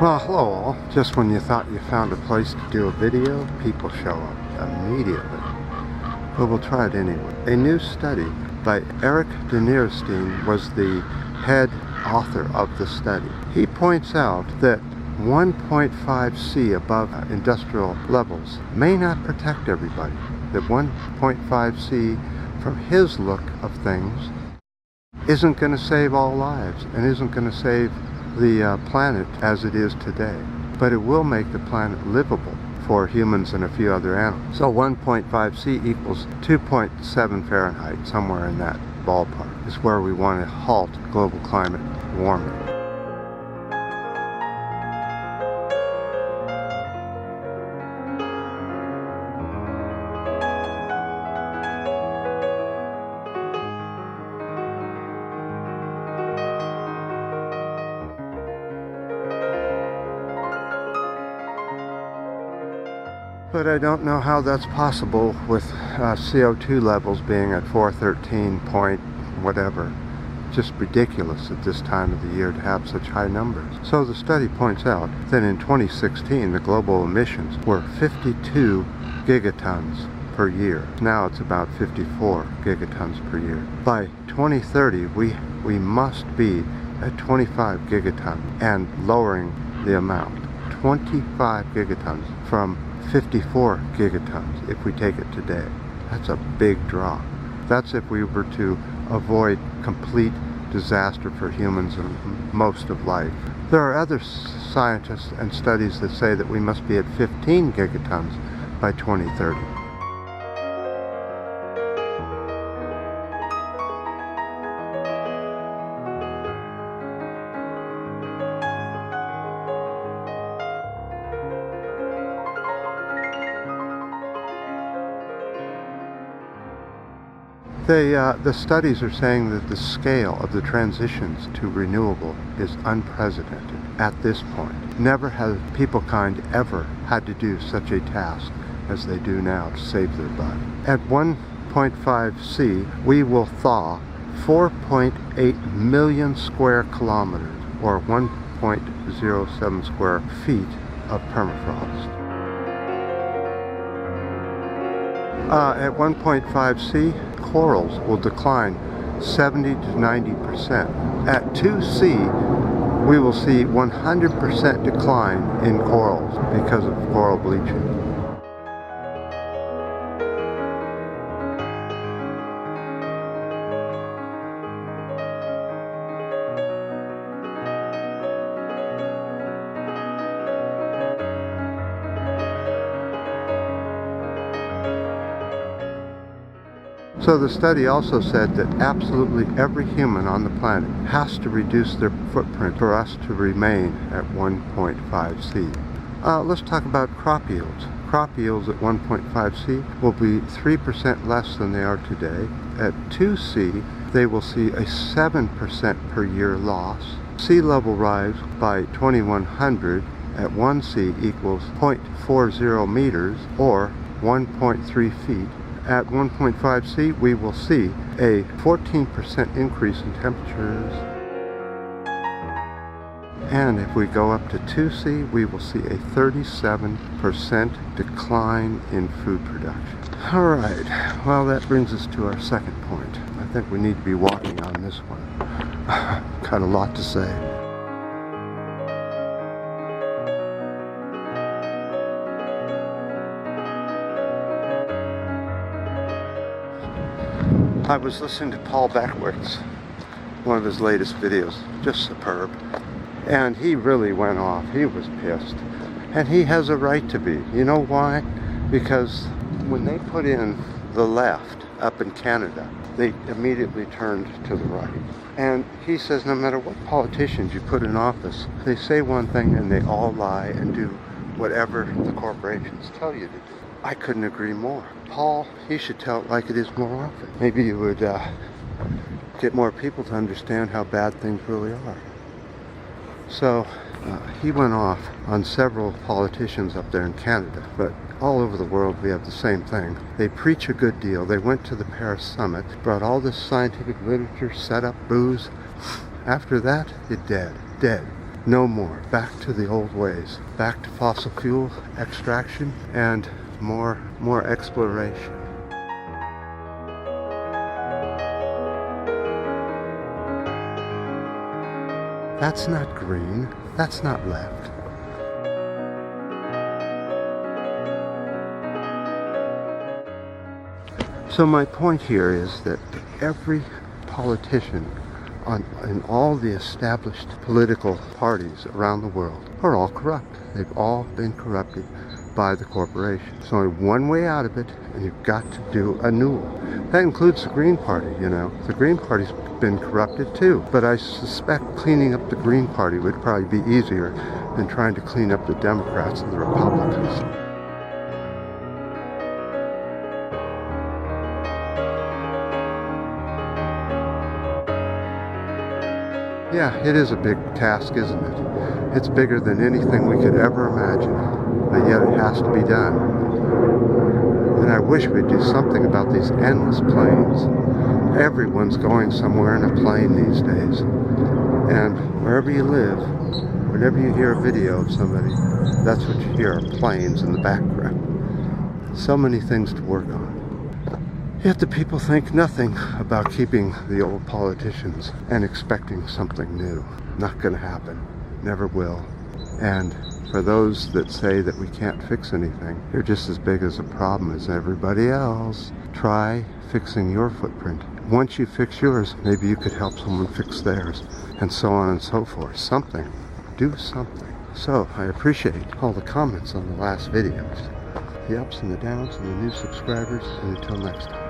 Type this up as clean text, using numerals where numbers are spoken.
Well, hello all. Just when you thought you found a place to do a video, people show up immediately. But we'll try it anyway. A new study by Eric Denierstein was the head author of the study. He points out that 1.5 C above industrial levels may not protect everybody. That 1.5 C, from his look of things, isn't going to save all lives and isn't going to save the planet as it is today. But it will make the planet livable for humans and a few other animals. So 1.5 C equals 2.7 Fahrenheit, somewhere in that ballpark, is where we want to halt global climate warming. But I don't know how that's possible with CO2 levels being at 413 point whatever. Just ridiculous at this time of the year to have such high numbers. So the study points out that in 2016 the global emissions were 52 gigatons per year. Now it's about 54 gigatons per year. By 2030 we must be at 25 gigatons and lowering the amount. 25 gigatons from 54 gigatons if we take it today. That's a big drop. That's if we were to avoid complete disaster for humans and most of life. There are other scientists and studies that say that we must be at 15 gigatons by 2030. The studies are saying that the scale of the transitions to renewable is unprecedented at this point. Never has peoplekind ever had to do such a task as they do now to save their butt. At 1.5 C, we will thaw 4.8 million square kilometers, or 1.07 square feet of permafrost. At 1.5 C, corals will decline 70 to 90%. At 2 C, we will see 100% decline in corals because of coral bleaching. So the study also said that absolutely every human on the planet has to reduce their footprint for us to remain at 1.5 C. Let's talk about crop yields. Crop yields at 1.5 C will be 3% less than they are today. At 2 C, they will see a 7% per year loss. Sea level rise by 2100 at 1 C equals 0.40 meters, or 1.3 feet. At 1.5 C, we will see a 14% increase in temperatures. And if we go up to 2 C, we will see a 37% decline in food production. All right, well, that brings us to our second point. I think we need to be walking on this one. Got a lot to say. I was listening to Paul Beckwith, one of his latest videos, just superb, and he really went off. He was pissed, and he has a right to be. You know why? Because when they put in the left up in Canada, they immediately turned to the right. And he says no matter what politicians you put in office, they say one thing and they all lie and do whatever the corporations tell you to do. I couldn't agree more. Paul, he should tell it like it is more often. Maybe you would get more people to understand how bad things really are. So he went off on several politicians up there in Canada, but all over the world we have the same thing. They preach a good deal. They went to the Paris summit, brought all this scientific literature, set up booze. After that, you're dead. No more. Back to the old ways. Back to fossil fuel extraction and more exploration. That's not green. That's not left. So my point here is that every politician in all the established political parties around the world are all corrupt. They've all been corrupted by the corporation. There's only one way out of it, and you've got to do a new one. That includes the Green Party, you know. The Green Party's been corrupted too, but I suspect cleaning up the Green Party would probably be easier than trying to clean up the Democrats and the Republicans. Yeah, it is a big task, isn't it? It's bigger than anything we could ever imagine, but yet it has to be done. And I wish we'd do something about these endless planes. Everyone's going somewhere in a plane these days. And wherever you live, whenever you hear a video of somebody, that's what you hear, planes in the background. So many things to work on. Yet the people think nothing about keeping the old politicians and expecting something new. Not going to happen. Never will. And for those that say that we can't fix anything, you're just as big as a problem as everybody else. Try fixing your footprint. Once you fix yours, maybe you could help someone fix theirs, and so on and so forth. Something. Do something. So, I appreciate all the comments on the last videos, the ups and the downs and the new subscribers, and until next time.